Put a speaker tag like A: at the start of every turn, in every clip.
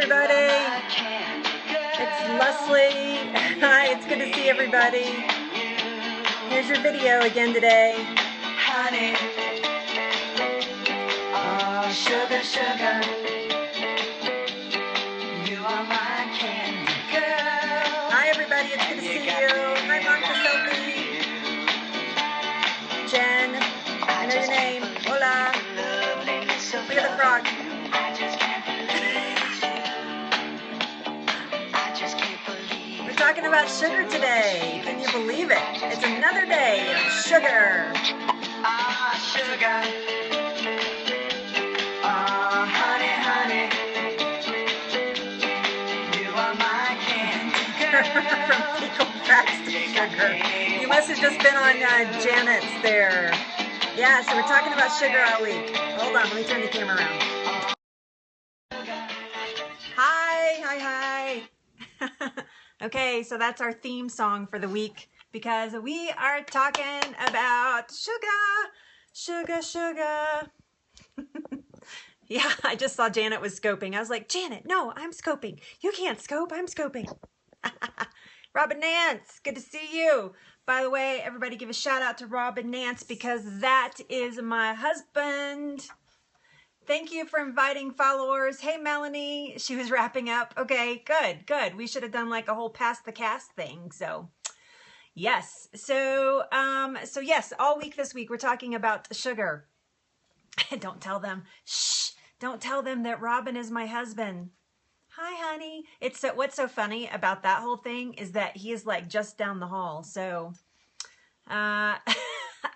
A: everybody. It's Leslie. Hi, it's good to see everybody. Here's your video again today.
B: Honey, oh sugar, sugar, you are my candy girl.
A: Hi everybody, it's good to see you. Hi Mark Hyman. Jen, I know your name. Hola. Look at the frog. We're talking about sugar today. Can you believe it? It's another day of sugar.
B: Ah, sugar. Ah, honey, honey. You are my candy girl.
A: From fecal fats to sugar. You must have just been on Janet's there. Yeah, so we're talking about sugar all week. Hold on, let me turn the camera around. Hi. Okay, so that's our theme song for the week because we are talking about sugar. Yeah, I just saw Janet was scoping. I was like, Janet, no, I'm scoping. You can't scope, I'm scoping. Robin Nance, good to see you. By the way, everybody give a shout out to Robin Nance because that is my husband. Thank you for inviting followers. Hey, Melanie. She was wrapping up. Okay, good. We should have done like a whole pass the cast thing. So, yes. So yes, all week this week, we're talking about sugar. Don't tell them. Shh. Don't tell them that Robin is my husband. Hi, honey. It's what's so funny about that whole thing is that he is like just down the hall. So,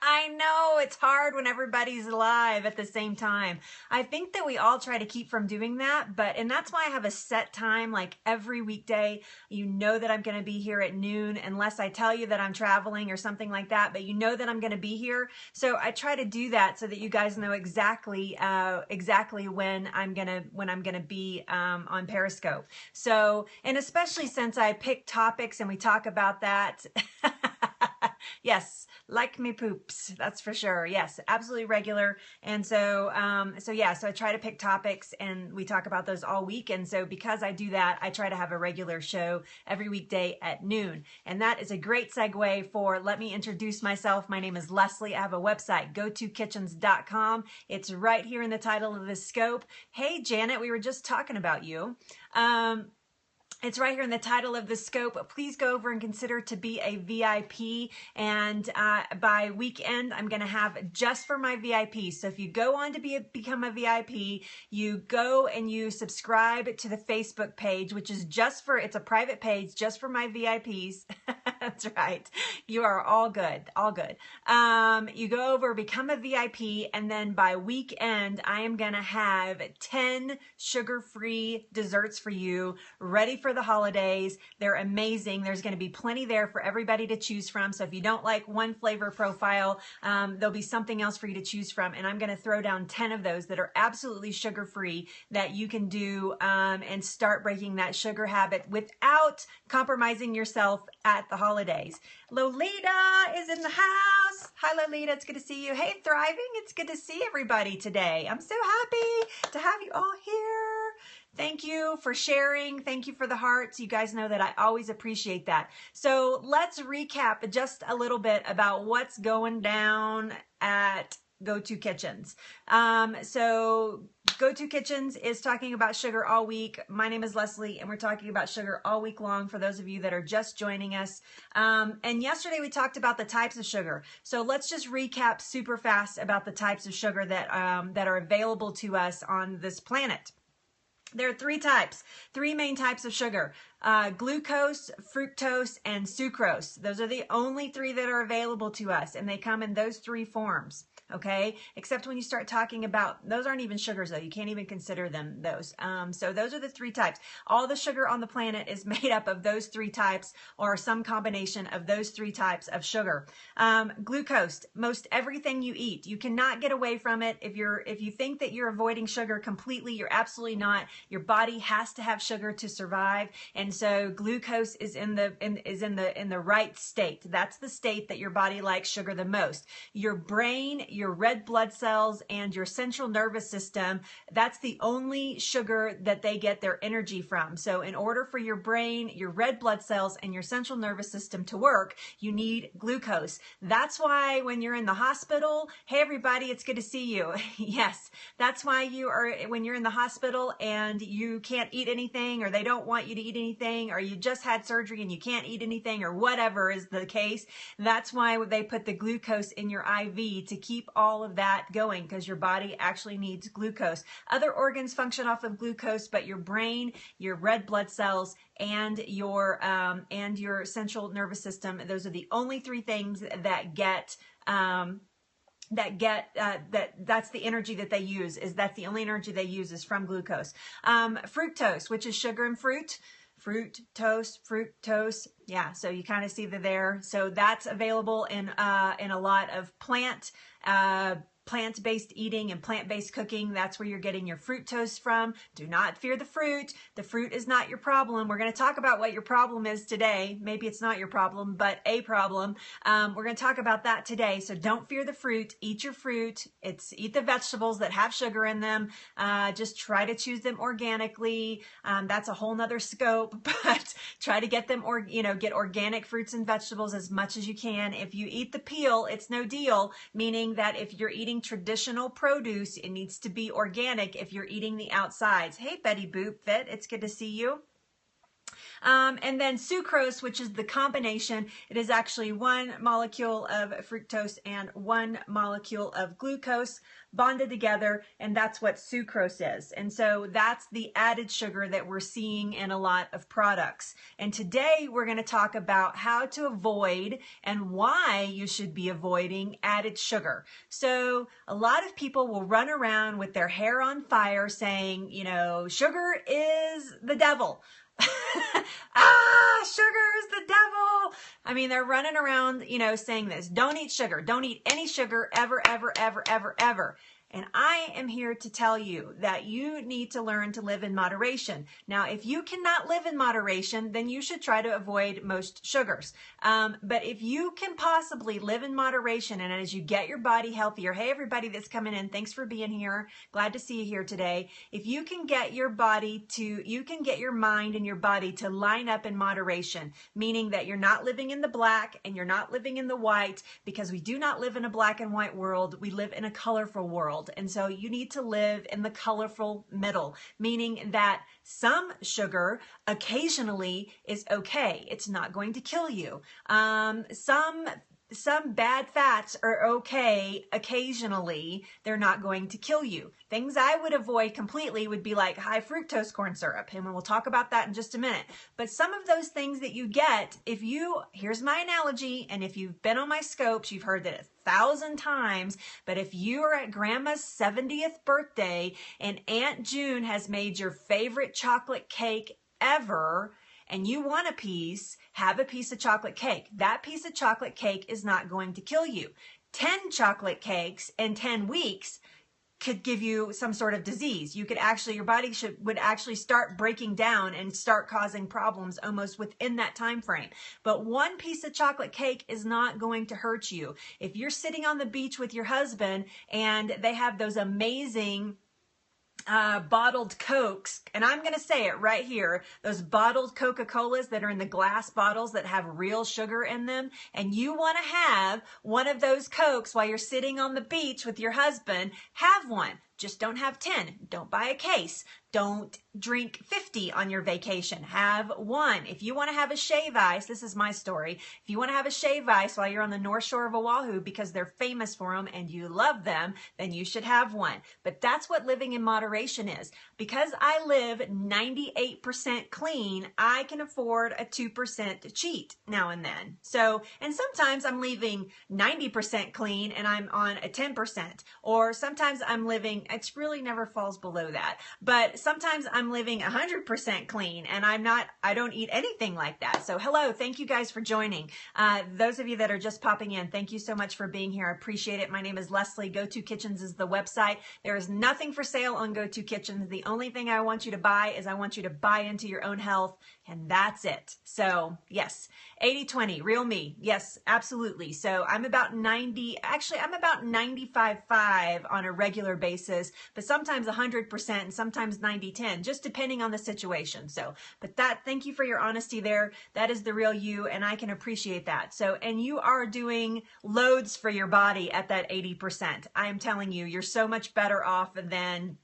A: I know it's hard when everybody's live at the same time. I think that we all try to keep from doing that, and that's why I have a set time, like every weekday. You know that I'm going to be here at noon, unless I tell you that I'm traveling or something like that, but you know that I'm going to be here. So I try to do that so that you guys know exactly when I'm gonna be on Periscope. So, and especially since I pick topics and we talk about that. Yes, like me poops, that's for sure. Yes, absolutely regular. And so, yeah, so I try to pick topics and we talk about those all week. And so because I do that, I try to have a regular show every weekday at noon. And that is a great segue for, let me introduce myself. My name is Leslie. I have a website, gotokitchens.com. It's right here in the title of the scope. Hey, Janet, we were just talking about you. It's right here in the title of the scope. Please go over and consider to be a VIP. And by weekend, I'm going to have just for my VIPs. So if you go on to become a VIP, you go and you subscribe to the Facebook page, which is it's a private page just for my VIPs. That's right. You are all good. All good. You go over, become a VIP, and then by weekend, I am going to have 10 sugar-free desserts for you ready for the holidays. They're amazing. There's going to be plenty there for everybody to choose from. So if you don't like one flavor profile, there'll be something else for you to choose from. And I'm going to throw down 10 of those that are absolutely sugar-free that you can do and start breaking that sugar habit without compromising yourself at the holidays. Lolita is in the house. Hi, Lolita. It's good to see you. Hey, Thriving. It's good to see everybody today. I'm so happy to have you all here. Thank you for sharing. Thank you for the hearts. You guys know that I always appreciate that. So let's recap just a little bit about what's going down at Go-To Kitchens. So Go-To Kitchens is talking about sugar all week. My name is Leslie, and we're talking about sugar all week long for those of you that are just joining us. And yesterday we talked about the types of sugar. So let's just recap super fast about the types of sugar that are available to us on this planet. There are three main types of sugar, glucose, fructose, and sucrose. Those are the only three that are available to us, and they come in those three forms. Okay, except when you start talking about, those aren't even sugars though. You can't even consider them those. So those are the three types. All the sugar on the planet is made up of those three types or some combination of those three types of sugar. Glucose, most everything you eat. You cannot get away from it. If you think that you're avoiding sugar completely, you're absolutely not. Your body has to have sugar to survive, and so glucose is in the right state. That's the state that your body likes sugar the most. Your brain, your red blood cells, and your central nervous system, that's the only sugar that they get their energy from. So in order for your brain, your red blood cells, and your central nervous system to work, you need glucose. That's why when you're in the hospital, hey everybody, it's good to see you. Yes, that's why when you're in the hospital and you can't eat anything, or they don't want you to eat anything, or you just had surgery and you can't eat anything, or whatever is the case, that's why they put the glucose in your IV to keep all of that going, because your body actually needs glucose. Other organs function off of glucose, but your brain, your red blood cells, and your central nervous system, those are the only three things that's the energy that they use. That's the only energy they use is from glucose. Fructose, which is sugar and fruit. Fructose. Yeah, so you kind of see there. So that's available in a lot of plant-based eating and plant-based cooking. That's where you're getting your fructose from. Do not fear the fruit. The fruit is not your problem. We're going to talk about what your problem is today. Maybe it's not your problem, but a problem. We're going to talk about that today. So don't fear the fruit. Eat your fruit. Eat the vegetables that have sugar in them. Just try to choose them organically. That's a whole nother scope, but try to get them get organic fruits and vegetables as much as you can. If you eat the peel, it's no deal, meaning that if you're eating traditional produce, it needs to be organic if you're eating the outsides. Hey, Betty Boop Fit, it's good to see you. And then sucrose, which is the combination. It is actually one molecule of fructose and one molecule of glucose bonded together, and that's what sucrose is. And so that's the added sugar that we're seeing in a lot of products. And today we're going to talk about how to avoid and why you should be avoiding added sugar. So a lot of people will run around with their hair on fire saying, sugar is the devil. Sugar is the devil. I mean, they're running around, saying this. Don't eat sugar. Don't eat any sugar ever, ever, ever, ever, ever. And I am here to tell you that you need to learn to live in moderation. Now, if you cannot live in moderation, then you should try to avoid most sugars. But if you can possibly live in moderation, and as you get your body healthier, hey, everybody that's coming in, thanks for being here. Glad to see you here today. If you can get your mind and your body to line up in moderation, meaning that you're not living in the black and you're not living in the white, because we do not live in a black and white world. We live in a colorful world. And so you need to live in the colorful middle, meaning that some sugar occasionally is okay. It's not going to kill you. Some bad fats are okay occasionally. They're not going to kill you. Things I would avoid completely would be like high fructose corn syrup. And we'll talk about that in just a minute. But some of those things that you get, here's my analogy, and if you've been on my scopes, you've heard that 1,000 times, but if you are at grandma's 70th birthday and Aunt June has made your favorite chocolate cake ever, and you want a piece, have a piece of chocolate cake. That piece of chocolate cake is not going to kill you. 10 chocolate cakes in 10 weeks could give you some sort of disease. Your body would actually start breaking down and start causing problems almost within that time frame. But one piece of chocolate cake is not going to hurt you. If you're sitting on the beach with your husband and they have those amazing bottled Cokes, and I'm going to say it right here, those bottled Coca-Colas that are in the glass bottles that have real sugar in them, and you want to have one of those Cokes while you're sitting on the beach with your husband, have one. Just don't have 10. Don't buy a case. Don't drink 50 on your vacation. Have one. If you want to have a shave ice, this is my story. If you want to have a shave ice while you're on the North Shore of Oahu because they're famous for them and you love them, then you should have one. But that's what living in moderation is. Because I live 98% clean, I can afford a 2% cheat now and then. So, and sometimes I'm leaving 90% clean and I'm on a 10%. Or sometimes I'm living It's really never falls below that. But sometimes I'm living 100% clean and I don't eat anything like that. So hello, thank you guys for joining. Those of you that are just popping in, thank you so much for being here. I appreciate it. My name is Leslie. Go-To Kitchens is the website. There is nothing for sale on Go-To Kitchens. The only thing I want you to buy is I want you to buy into your own health, and that's it. So yes, 80-20, real me. Yes, absolutely. So I'm about 90, actually I'm about 95-5 on a regular basis, but sometimes 100% and sometimes 90-10, just depending on the situation. So, but thank you for your honesty there. That is the real you, and I can appreciate that. So, and you are doing loads for your body at that 80%. I am telling you, you're so much better off than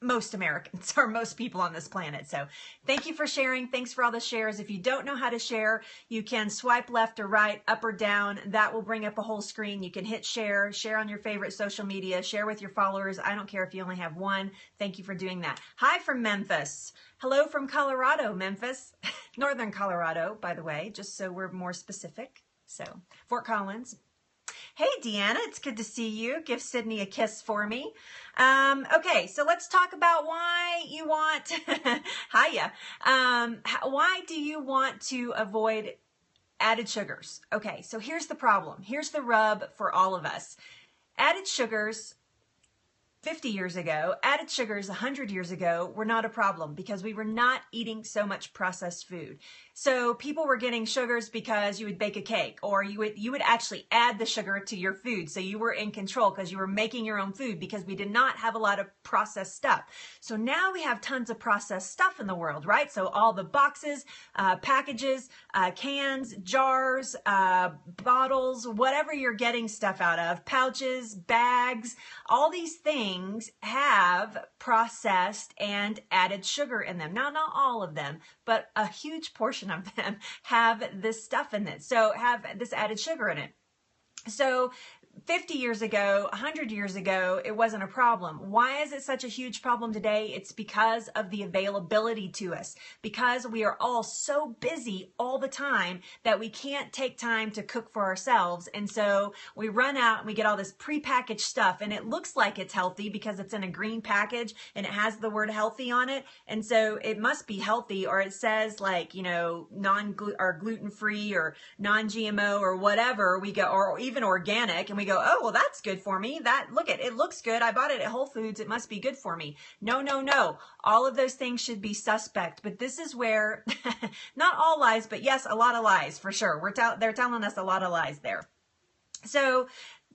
A: most Americans or most people on this planet. So thank you for sharing. Thanks for all the shares. If you don't know how to share, you can swipe left or right, up or down. That will bring up a whole screen. You can hit share on your favorite social media, share with your followers. I don't care if you only have one. Thank you for doing that. Hi from Memphis. Hello from Colorado, Memphis. Northern Colorado, by the way, just so we're more specific. So Fort Collins. Hey, Deanna, it's good to see you. Give Sydney a kiss for me. Okay, so let's talk about why you want, hiya, why do you want to avoid added sugars? Okay, so here's the problem. Here's the rub for all of us. Added sugars 50 years ago, added sugars 100 years ago were not a problem because we were not eating so much processed food. So people were getting sugars because you would bake a cake, or you would actually add the sugar to your food. So you were in control because you were making your own food because we did not have a lot of processed stuff. So now we have tons of processed stuff in the world, right? So all the boxes, packages, cans, jars, bottles, whatever you're getting stuff out of, pouches, bags, all these things have processed and added sugar in them. Now, not all of them, but a huge portion of them have this stuff in it. So have this added sugar in it. So 50 years ago, 100 years ago, it wasn't a problem. Why is it such a huge problem today? It's because of the availability to us, because we are all so busy all the time that we can't take time to cook for ourselves. And so we run out and we get all this prepackaged stuff, and it looks like it's healthy because it's in a green package and it has the word healthy on it. And so it must be healthy, or it says like, you know, gluten-free or non-GMO or whatever we go, or even organic, and we go, oh, well, that's good for me. It looks good. I bought it at Whole Foods. It must be good for me. No, no, no. All of those things should be suspect. But this is where, not all lies, but yes, a lot of lies for sure. They're telling us a lot of lies there. So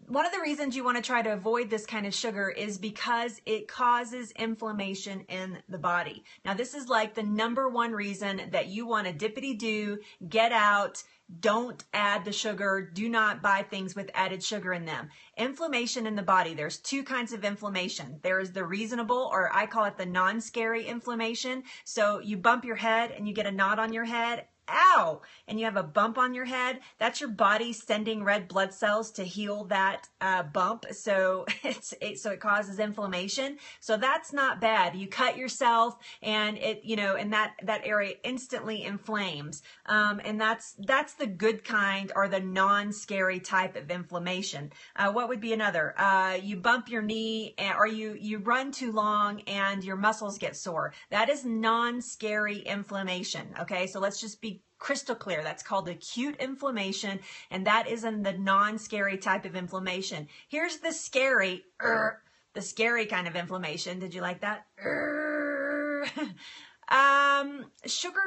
A: one of the reasons you want to try to avoid this kind of sugar is because it causes inflammation in the body. Now, this is like the #1 reason that you want to dippity-doo, get out, don't add the sugar, do not buy things with added sugar in them. Inflammation in the body, there's two kinds of inflammation. There is the reasonable, or I call it the non-scary inflammation. So you bump your head and you get a knot on your head, ow, and you have a bump on your head. That's your body sending red blood cells to heal that bump. So it causes inflammation. So that's not bad. You cut yourself and it, you know, and that area instantly inflames. And that's the good kind, or the non-scary type of inflammation. What would be another? You bump your knee, or you run too long and your muscles get sore. That is non-scary inflammation. Okay, so let's just be crystal clear. That's called acute inflammation, and that is in the non-scary type of inflammation. Here's the scary kind of inflammation. Did you like that? Sugar.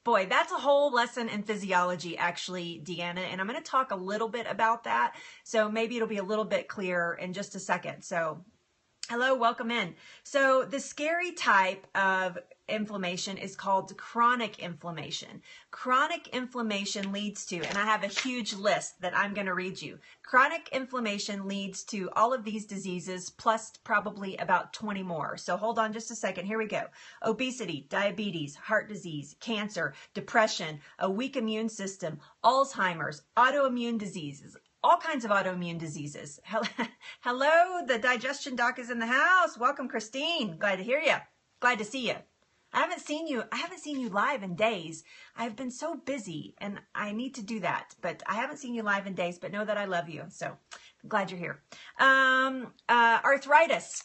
A: Boy, that's a whole lesson in physiology, actually, Deanna, and I'm going to talk a little bit about that. So maybe it'll be a little bit clearer in just a second. So hello, welcome in. So the scary type of inflammation is called chronic inflammation. Chronic inflammation leads to, and I have a huge list that I'm going to read you. Chronic inflammation leads to all of these diseases, plus probably about 20 more. So hold on just a second. Here we go. Obesity, diabetes, heart disease, cancer, depression, a weak immune system, Alzheimer's, autoimmune diseases, all kinds of autoimmune diseases. Hello, the digestion doc is in the house. Welcome, Christine. Glad to hear you. Glad to see you. I haven't seen you live in days. I've been so busy and I need to do that, but I haven't seen you live in days, but know that I love you. So glad you're here. Arthritis.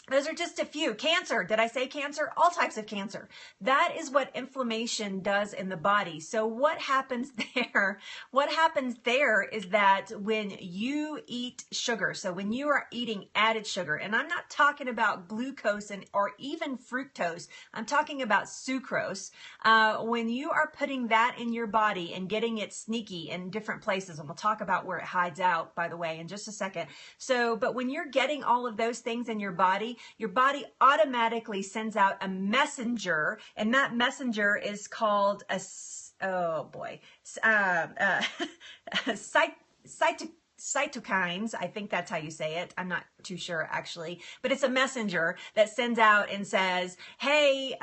A: Those are just a few. Cancer. Did I say cancer? All types of cancer. That is what inflammation does in the body. So what happens there? What happens there is that when you eat sugar, so when you are eating added sugar, and I'm not talking about glucose or even fructose, I'm talking about sucrose. When you are putting that in your body and getting it sneaky in different places, and we'll talk about where it hides out, by the way, in just a second. So, but when you're getting all of those things in your body automatically sends out a messenger, and that messenger is called a, cytokines. I think that's how you say it. I'm not too sure actually, but it's a messenger that sends out and says, hey,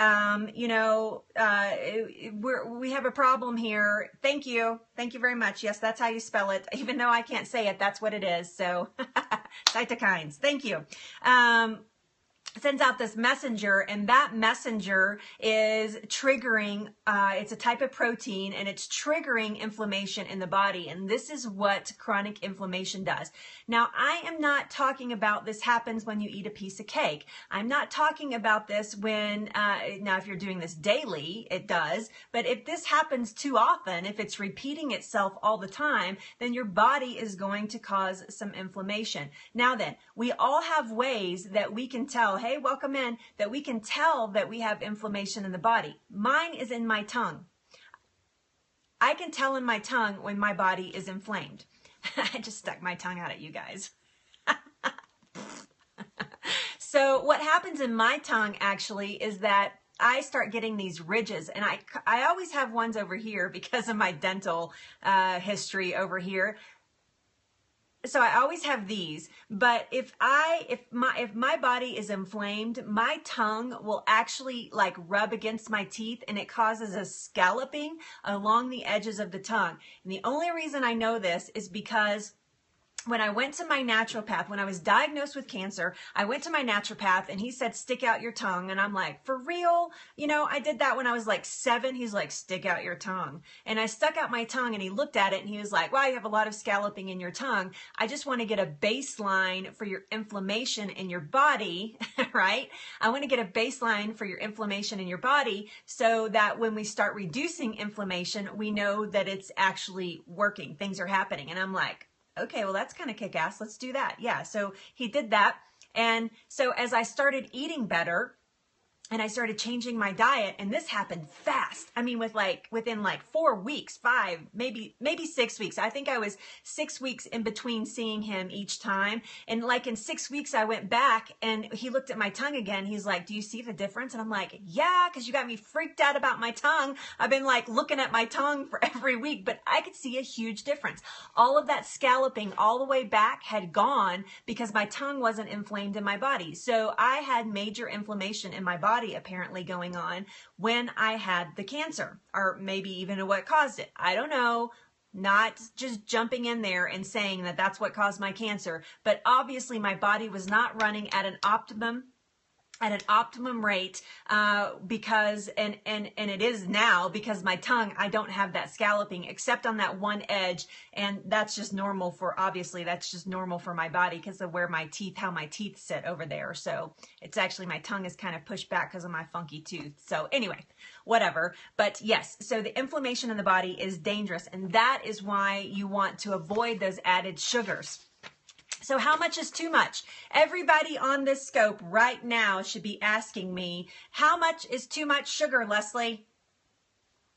A: we have a problem here. Thank you. Thank you very much. Yes, that's how you spell it. Even though I can't say it, that's what it is. So cytokines. Thank you. Sends out this messenger, and that messenger is triggering, it's a type of protein, and it's triggering inflammation in the body. And this is what chronic inflammation does. Now, I am not talking about this happens when you eat a piece of cake. I'm not talking about this when, now if you're doing this daily, it does. But if this happens too often, if it's repeating itself all the time, then your body is going to cause some inflammation. Now then, we all have ways that we can tell, hey, welcome in, that we can tell that we have inflammation in the body. Mine is in my tongue. I can tell in my tongue when my body is inflamed. I just stuck my tongue out at you guys. So what happens in my tongue actually is that I start getting these ridges, and I always have ones over here because of my dental history over here. So I always have these, but if my body is inflamed, my tongue will actually like rub against my teeth, and it causes a scalloping along the edges of the tongue. And the only reason I know this is because when I went to my naturopath, when I was diagnosed with cancer, I went to my naturopath and he said, stick out your tongue. And I'm like, for real? You know, I did that when I was like 7. He's like, stick out your tongue. And I stuck out my tongue, and he looked at it and he was like, wow, you have a lot of scalloping in your tongue. I just want to get a baseline for your inflammation in your body, right? I want to get a baseline for your inflammation in your body so that when we start reducing inflammation, we know that it's actually working. Things are happening. And I'm like, okay, well, that's kind of kick-ass. Let's do that. Yeah, so he did that. And so as I started eating better, and I started changing my diet, and this happened fast. I mean, within 4 weeks, 5, maybe 6 weeks. I think I was 6 weeks in between seeing him each time. And like in 6 weeks, I went back and he looked at my tongue again. He's like, do you see the difference? And I'm like, yeah, because you got me freaked out about my tongue. I've been like looking at my tongue for every week, but I could see a huge difference. All of that scalloping all the way back had gone because my tongue wasn't inflamed in my body. So I had major inflammation in my body apparently going on when I had the cancer, or maybe even what caused it. I don't know. Not just jumping in there and saying that that's what caused my cancer, but obviously my body was not running at an optimum rate because and it is now because my tongue, I don't have that scalloping except on that one edge, and that's just normal for, obviously that's just normal for my body because of where my teeth, how my teeth sit over there. So it's actually, my tongue is kind of pushed back because of my funky tooth. So anyway, whatever. But yes, so the inflammation in the body is dangerous, and that is why you want to avoid those added sugars. So how much is too much? Everybody on this scope right now should be asking me, how much is too much sugar, Leslie?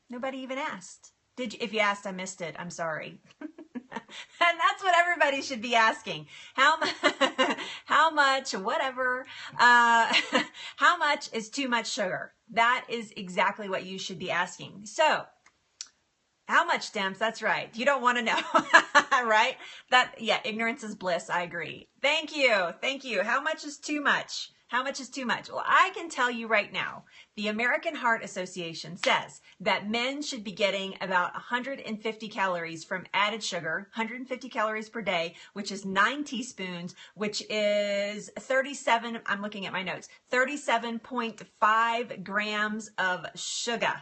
A: Nobody even asked. Did you? If you asked, I missed it. I'm sorry. And that's what everybody should be asking. How much, whatever, how much is too much sugar? That is exactly what you should be asking. So, how much, Dems? That's right. You don't want to know, right? Yeah, ignorance is bliss. I agree. Thank you. Thank you. How much is too much? How much is too much? Well, I can tell you right now, the American Heart Association says that men should be getting about 150 calories from added sugar, 150 calories per day, which is 9 teaspoons, which is 37, I'm looking at my notes, 37.5 grams of sugar.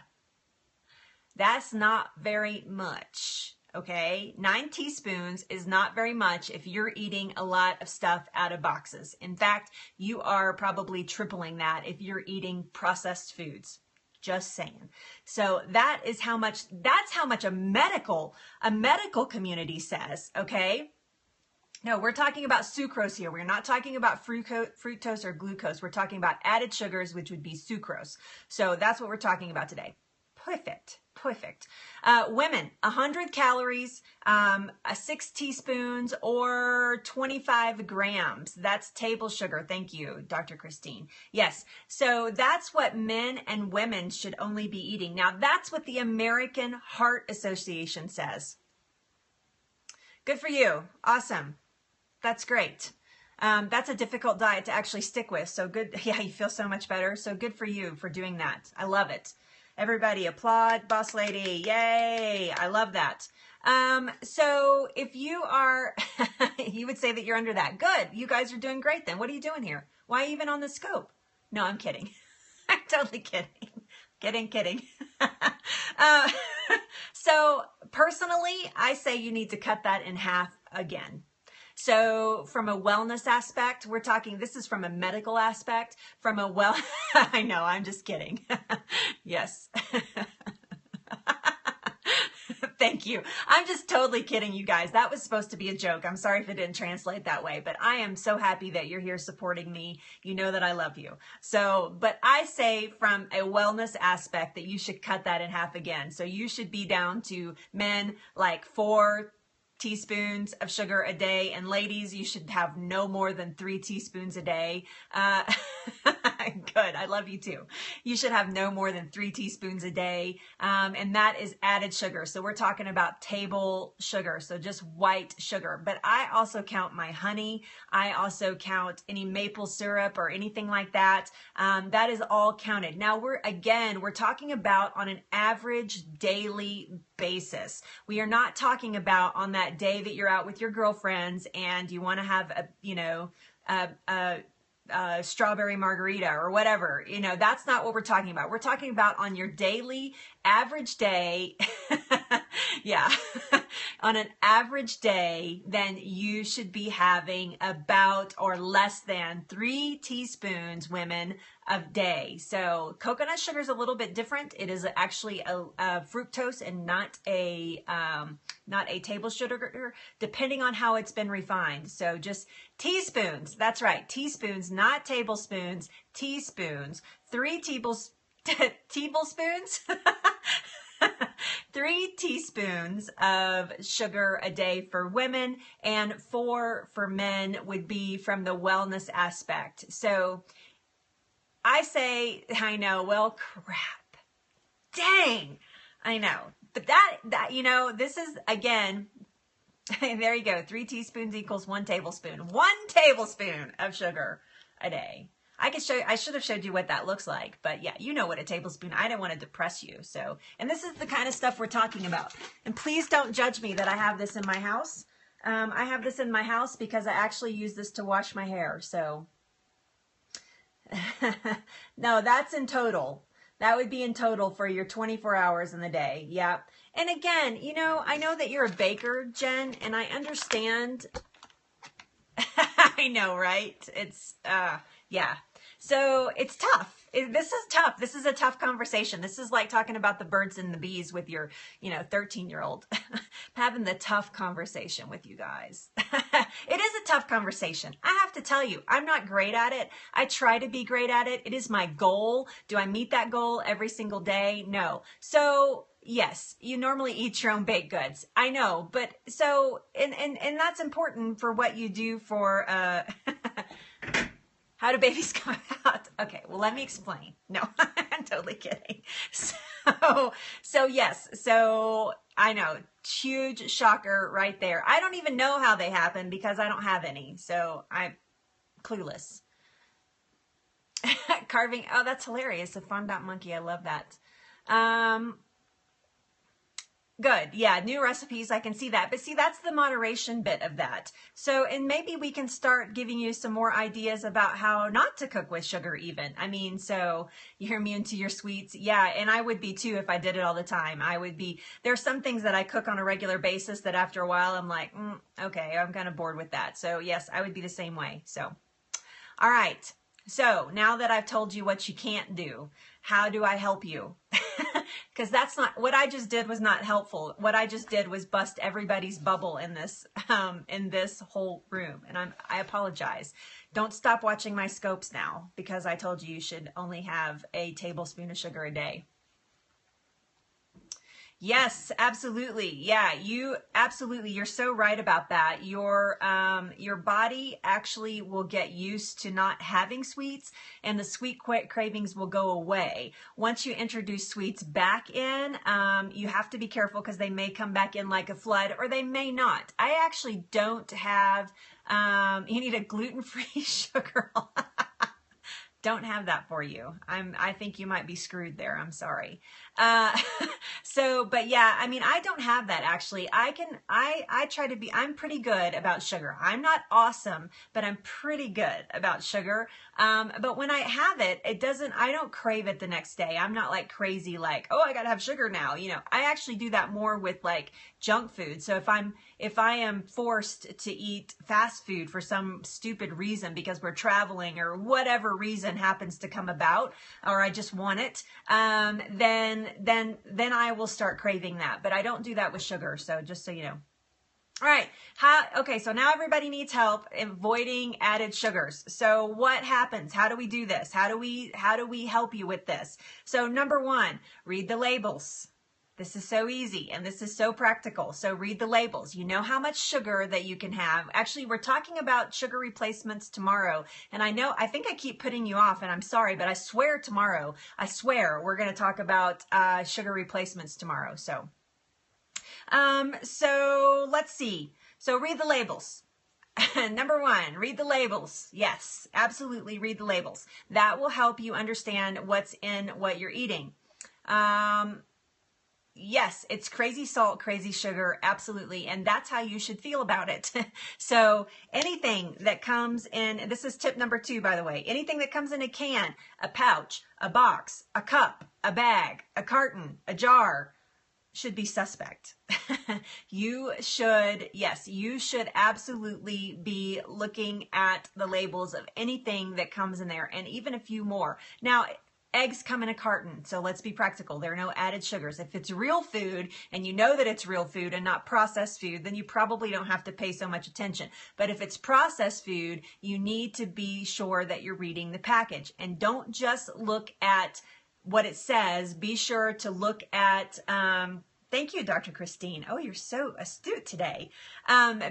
A: That's not very much, okay? 9 teaspoons is not very much if you're eating a lot of stuff out of boxes. In fact, you are probably tripling that if you're eating processed foods. Just saying. So that is how much, that's how much a medical community says, okay? No, we're talking about sucrose here. We're not talking about fructose or glucose. We're talking about added sugars, which would be sucrose. So that's what we're talking about today. Perfect. Perfect. Women, 100 calories, 6 teaspoons or 25 grams. That's table sugar. Thank you, Dr. Christine. Yes. So that's what men and women should only be eating. Now, that's what the American Heart Association says. Good for you. Awesome. That's great. That's a difficult diet to actually stick with. So good. Yeah, you feel so much better. So good for you for doing that. I love it. Everybody applaud Boss Lady. Yay. I love that. So if you are, you would say that you're under that. Good. You guys are doing great then. What are you doing here? Why even on the scope? No, I'm kidding. I'm totally kidding. Kidding. So personally, I say you need to cut that in half again. So from a wellness aspect, we're talking, this is from a medical aspect, from a I know, I'm just kidding. Yes. Thank you. I'm just totally kidding, you guys. That was supposed to be a joke. I'm sorry if it didn't translate that way, but I am so happy that you're here supporting me. You know that I love you. So, but I say from a wellness aspect that you should cut that in half again. So you should be down to men like 4 teaspoons of sugar a day, and ladies, you should have no more than 3 teaspoons a day. Good. I love you too. You should have no more than 3 teaspoons a day. And that is added sugar. So we're talking about table sugar. So just white sugar. But I also count my honey. I also count any maple syrup or anything like that. That is all counted. Now we're talking about on an average daily basis. We are not talking about on that day that you're out with your girlfriends and you want to have a strawberry margarita or whatever. You know, that's not what we're talking about. We're talking about on your daily average day. Yeah. On an average day, then you should be having about or less than 3 teaspoons, women, of day. So coconut sugar is a little bit different. It is actually a fructose and not a table sugar, depending on how it's been refined. So just teaspoons. That's right. Teaspoons, not tablespoons. Teaspoons. 3 tablespoons. 3 teaspoons of sugar a day for women, and 4 for men would be from the wellness aspect. So I say, I know, well, crap. Dang. I know. But that, you know, this is, again, there you go. 3 teaspoons equals 1 tablespoon. 1 tablespoon of sugar a day. I should have showed you what that looks like, but yeah, you know what a tablespoon, I didn't want to depress you. So, and this is the kind of stuff we're talking about. And please don't judge me that I have this in my house. I have this in my house because I actually use this to wash my hair. So, no, that's in total. That would be in total for your 24 hours in the day. Yeah. And again, you know, I know that you're a baker, Jen, and I understand. I know, right? It's, yeah. So it's tough. This is tough. This is a tough conversation. This is like talking about the birds and the bees with your, 13-year-old. Having the tough conversation with you guys. It is a tough conversation. I have to tell you, I'm not great at it. I try to be great at it. It is my goal. Do I meet that goal every single day? No. So yes, you normally eat your own baked goods. I know, but so, and that's important for what you do for, how do babies come out? Okay, well, let me explain. No, I'm totally kidding. So yes, so I know, huge shocker right there. I don't even know how they happen because I don't have any, so I'm clueless. Carving, oh, that's hilarious. A fondant monkey, I love that. Good. Yeah, new recipes, I can see that. But see, that's the moderation bit of that. So, and maybe we can start giving you some more ideas about how not to cook with sugar even. I mean, so you're immune to your sweets. Yeah, and I would be too if I did it all the time. I would be, there's some things that I cook on a regular basis that after a while I'm like, okay, I'm kind of bored with that. So yes, I would be the same way. So, all right. So now that I've told you what you can't do, how do I help you? Because that's not what I just did was not helpful. What I just did was bust everybody's bubble in this whole room, and I apologize. Don't stop watching my scopes now because I told you should only have a tablespoon of sugar a day. Yes, absolutely. Yeah, you're so right about that. Your body actually will get used to not having sweets, and the sweet cravings will go away. Once you introduce sweets back in, you have to be careful because they may come back in like a flood, or they may not. I actually don't have, you need a gluten-free sugar. Don't have that for you. I think you might be screwed there. I'm sorry. But yeah, I mean, I don't have that actually. I try to be, I'm pretty good about sugar. I'm not awesome, but I'm pretty good about sugar. But when I have it, I don't crave it the next day. I'm not like crazy, like, oh, I gotta have sugar now. You know, I actually do that more with like junk food. So if I am forced to eat fast food for some stupid reason because we're traveling or whatever reason happens to come about, or I just want it, then I will start craving that. But I don't do that with sugar. So just so you know. All right. Okay. So now everybody needs help avoiding added sugars. So what happens? How do we do this? How do we help you with this? So number one, read the labels. This is so easy and this is so practical. So read the labels. You know how much sugar that you can have. Actually, we're talking about sugar replacements tomorrow. And I think I keep putting you off and I'm sorry, but I swear tomorrow, we're going to talk about sugar replacements tomorrow. So let's see. So read the labels. Number one, read the labels. Yes, absolutely read the labels. That will help you understand what's in what you're eating. Yes, it's crazy salt, crazy sugar, absolutely. And that's how you should feel about it. So anything that comes in, this is tip number 2, by the way, anything that comes in a can, a pouch, a box, a cup, a bag, a carton, a jar, should be suspect. You should absolutely be looking at the labels of anything that comes in there, and even a few more. Now, eggs come in a carton, so let's be practical. There are no added sugars. If it's real food and you know that it's real food and not processed food, then you probably don't have to pay so much attention. But if it's processed food, you need to be sure that you're reading the package. And don't just look at what it says. Be sure to look at, thank you, Dr. Christine. Oh, you're so astute today.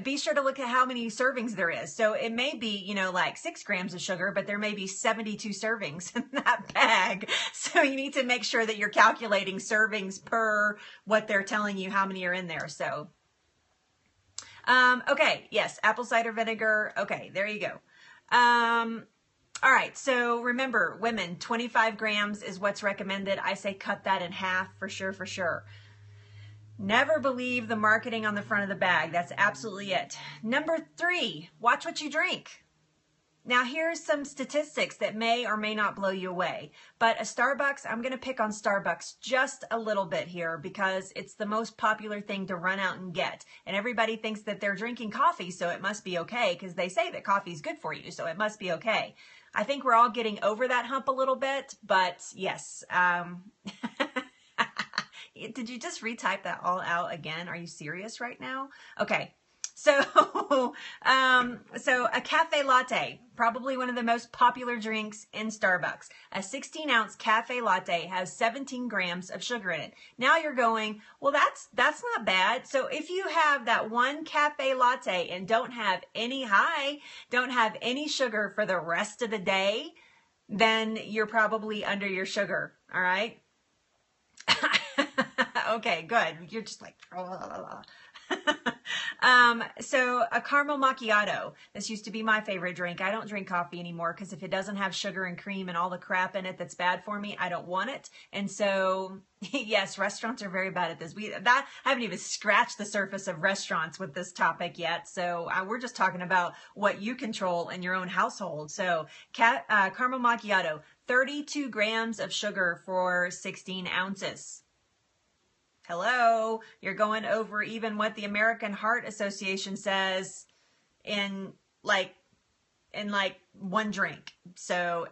A: Be sure to look at how many servings there is. So it may be, like 6 grams of sugar, but there may be 72 servings in that bag. So you need to make sure that you're calculating servings per what they're telling you how many are in there. So, okay. Yes. Apple cider vinegar. Okay. There you go. All right. So remember, women, 25 grams is what's recommended. I say cut that in half for sure, for sure. Never believe the marketing on the front of the bag. That's absolutely it. Number 3, watch what you drink. Now, here's some statistics that may or may not blow you away. But a Starbucks, I'm going to pick on Starbucks just a little bit here because it's the most popular thing to run out and get. And everybody thinks that they're drinking coffee, so it must be okay because they say that coffee is good for you, so it must be okay. I think we're all getting over that hump a little bit, but yes. Did you just retype that all out again? Are you serious right now? Okay. So a cafe latte, probably one of the most popular drinks in Starbucks. A 16-ounce cafe latte has 17 grams of sugar in it. Now you're going, well, that's not bad. So if you have that one cafe latte and don't have any sugar for the rest of the day, then you're probably under your sugar. All right. Okay, good. You're just like, So a caramel macchiato. This used to be my favorite drink. I don't drink coffee anymore because if it doesn't have sugar and cream and all the crap in it that's bad for me, I don't want it. And so, yes, restaurants are very bad at this. I haven't even scratched the surface of restaurants with this topic yet. So we're just talking about what you control in your own household. So caramel macchiato, 32 grams of sugar for 16 ounces. Hello, you're going over even what the American Heart Association says in like one drink. So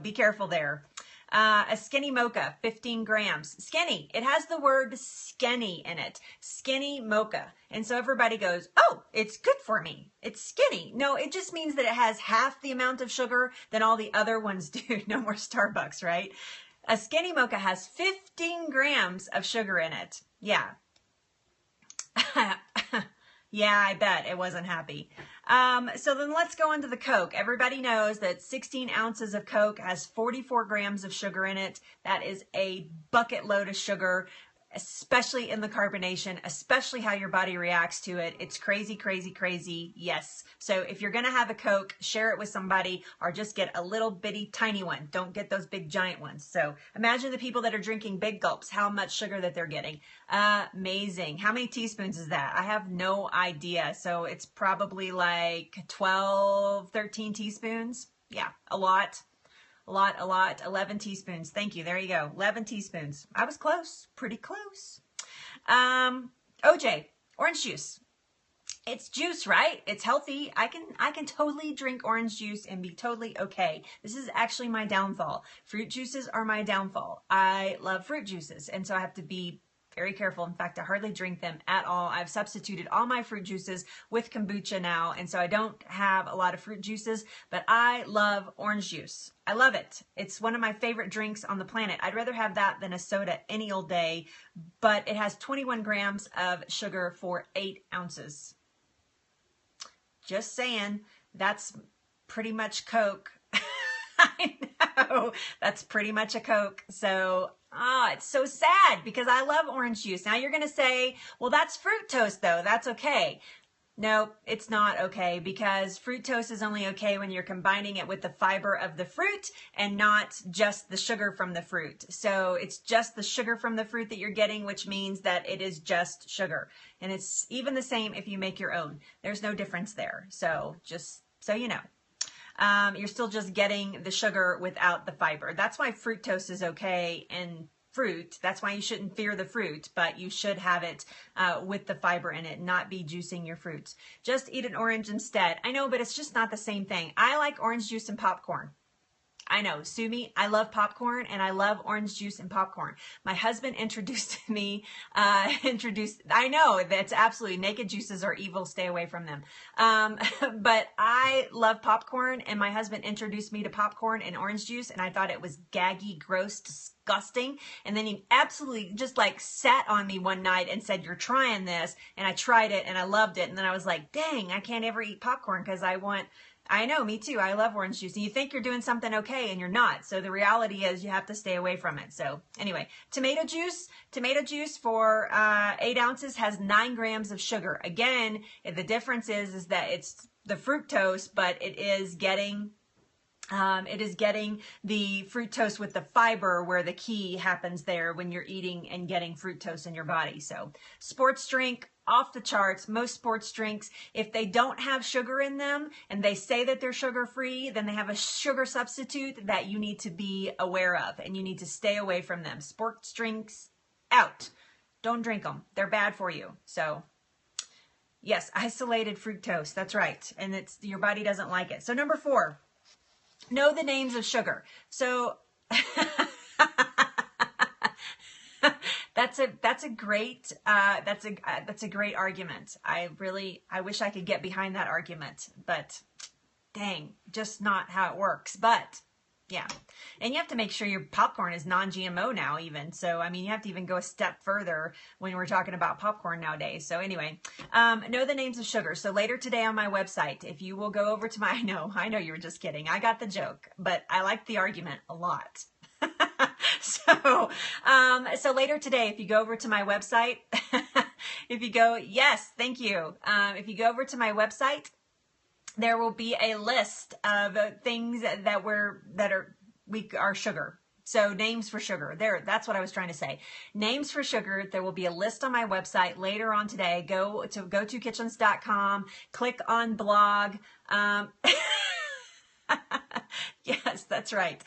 A: be careful there. A skinny mocha, 15 grams. Skinny, it has the word skinny in it. Skinny mocha. And so everybody goes, oh, it's good for me. It's skinny. No, it just means that it has half the amount of sugar than all the other ones do. No more Starbucks, right? A skinny mocha has 15 grams of sugar in it. Yeah. Yeah, I bet it wasn't happy. So then let's go into the Coke. Everybody knows that 16 ounces of Coke has 44 grams of sugar in it. That is a bucket load of sugar, especially in the carbonation, especially how your body reacts to it. It's crazy, crazy, crazy. Yes. So if you're going to have a Coke, share it with somebody or just get a little bitty tiny one. Don't get those big giant ones. So imagine the people that are drinking big gulps, how much sugar that they're getting. Amazing. How many teaspoons is that? I have no idea. So it's probably like 12, 13 teaspoons. Yeah, a lot. 11 teaspoons. Thank you. There you go. 11 teaspoons. I was close. Pretty close. OJ, orange juice. It's juice, right? It's healthy. I can totally drink orange juice and be totally okay. This is actually my downfall. Fruit juices are my downfall. I love fruit juices, and so I have to be very careful. In fact, I hardly drink them at all. I've substituted all my fruit juices with kombucha now, and so I don't have a lot of fruit juices, but I love orange juice. I love it. It's one of my favorite drinks on the planet. I'd rather have that than a soda any old day, but it has 21 grams of sugar for 8 ounces. Just saying, that's pretty much Coke. I know, that's pretty much a Coke. So, it's so sad because I love orange juice. Now you're going to say, well, that's fructose though. That's okay. No, it's not okay because fructose is only okay when you're combining it with the fiber of the fruit and not just the sugar from the fruit. So it's just the sugar from the fruit that you're getting, which means that it is just sugar. And it's even the same if you make your own. There's no difference there. So just so you know. You're still just getting the sugar without the fiber. That's why fructose is okay in fruit. That's why you shouldn't fear the fruit, but you should have it with the fiber in it, not be juicing your fruits. Just eat an orange instead. I know, but it's just not the same thing. I like orange juice and popcorn. I know, sue me. I love popcorn and I love orange juice and popcorn. My husband introduced me, I know that's absolutely, naked juices are evil. Stay away from them. But I love popcorn and my husband introduced me to popcorn and orange juice and I thought it was gaggy, gross, disgusting. And then he absolutely just like sat on me one night and said, you're trying this. And I tried it and I loved it. And then I was like, dang, I can't ever eat popcorn because I know, me too. I love orange juice. And you think you're doing something okay and you're not. So the reality is you have to stay away from it. So anyway, tomato juice for 8 ounces has 9 grams of sugar. Again, the difference is that it's the fructose, but it is getting the fructose with the fiber where the key happens there when you're eating and getting fructose in your body. So sports drink, off the charts. Most sports drinks, if they don't have sugar in them and they say that they're sugar free, then they have a sugar substitute that you need to be aware of and you need to stay away from them. Sports drinks, out. Don't drink them. They're bad for you. So yes, isolated fructose. That's right. And your body doesn't like it. So number 4, know the names of sugar. So that's a great argument. I wish I could get behind that argument, but dang, just not how it works. But yeah, and you have to make sure your popcorn is non-GMO now even. So, I mean, you have to even go a step further when we're talking about popcorn nowadays. So anyway, know the names of sugar. So later today on my website, if you will go over to my, I know you were just kidding. I got the joke, but I like the argument a lot. So later today, if you go over to my website, If you go, yes, thank you. If you go over to my website, there will be a list of things that are sugar. So names for sugar. There, that's what I was trying to say. Names for sugar. There will be a list on my website later on today. Go to go2kitchens.com, click on blog. Yes, that's right.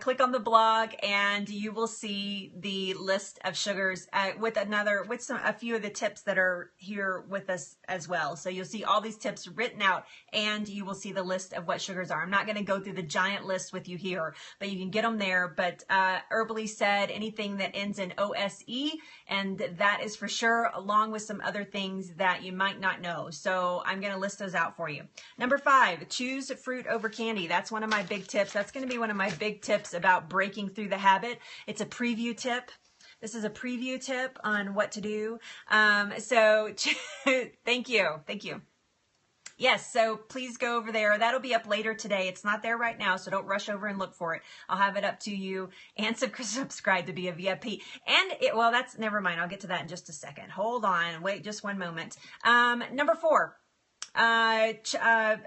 A: Click on the blog and you will see the list of sugars with a few of the tips that are here with us as well. So you'll see all these tips written out and you will see the list of what sugars are. I'm not going to go through the giant list with you here, but you can get them there. But Herbally said anything that ends in OSE, and that is for sure, along with some other things that you might not know. So I'm going to list those out for you. Number 5, choose fruit over candy. That's one of my big tips. That's going to be one of my big tips about breaking through the habit. It's a preview tip. This is a preview tip on what to do. So thank you. Thank you. Yes, so please go over there. That'll be up later today. It's not there right now, so don't rush over and look for it. I'll have it up to you, and subscribe to be a VIP. And well, that's, never mind. I'll get to that in just a second. Hold on. Wait just one moment. Number 4.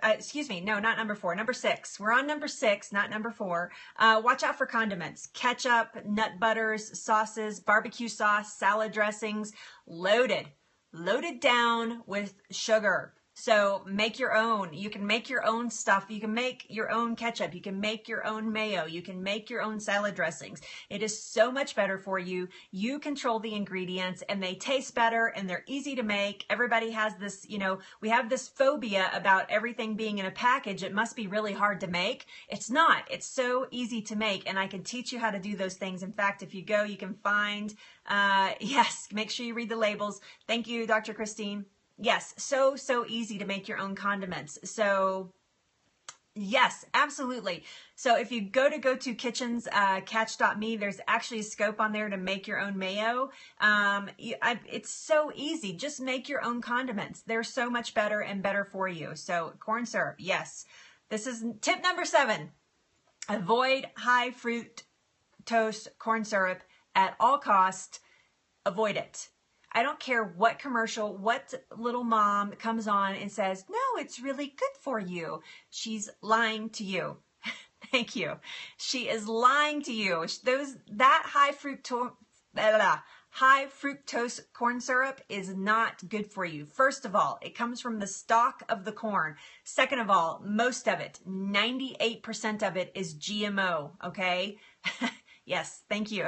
A: Excuse me, no, not number 4, number 6. We're on number 6, not number 4. Watch out for condiments, ketchup, nut butters, sauces, barbecue sauce, salad dressings, loaded down with sugar. So make your own. You can make your own stuff. You can make your own ketchup. You can make your own mayo. You can make your own salad dressings. It is so much better for you. You control the ingredients and they taste better and they're easy to make. Everybody has this, we have this phobia about everything being in a package. It must be really hard to make. It's not. It's so easy to make, and I can teach you how to do those things. In fact, if you go, you can find, yes, make sure you read the labels. Thank you, Dr. Christine. Yes, so easy to make your own condiments. So yes, absolutely. So if you go to GoToKitchens, catch.me, there's actually a scope on there to make your own mayo. It's so easy. Just make your own condiments. They're so much better and better for you. So corn syrup, yes. This is tip number 7. Avoid high fructose corn syrup at all costs. Avoid it. I don't care what commercial, what little mom comes on and says, no, it's really good for you. She's lying to you. Thank you. She is lying to you. That high fructose corn syrup is not good for you. First of all, it comes from the stalk of the corn. Second of all, most of it, 98% of it is GMO, okay? Yes, thank you.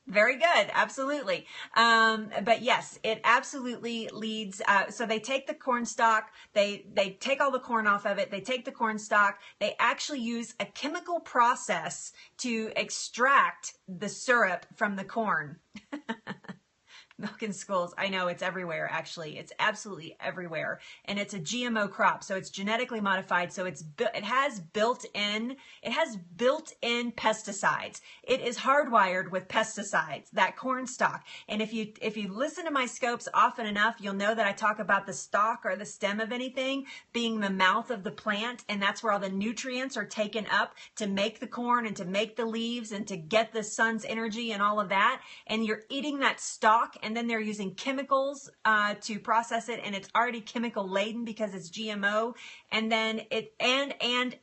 A: Very good. Absolutely. But yes, it absolutely leads. So they take the corn stalk, they take all the corn off of it. They take the corn stalk. They actually use a chemical process to extract the syrup from the corn. Milk in schools. I know, it's everywhere, actually. It's absolutely everywhere. And it's a GMO crop, so it's genetically modified. So it has built-in pesticides. It is hardwired with pesticides, that corn stalk. And if you listen to my scopes often enough, you'll know that I talk about the stalk or the stem of anything being the mouth of the plant, and that's where all the nutrients are taken up to make the corn and to make the leaves and to get the sun's energy and all of that. And you're eating that stalk, and then they're using chemicals to process it, and it's already chemical laden because it's GMO. And then and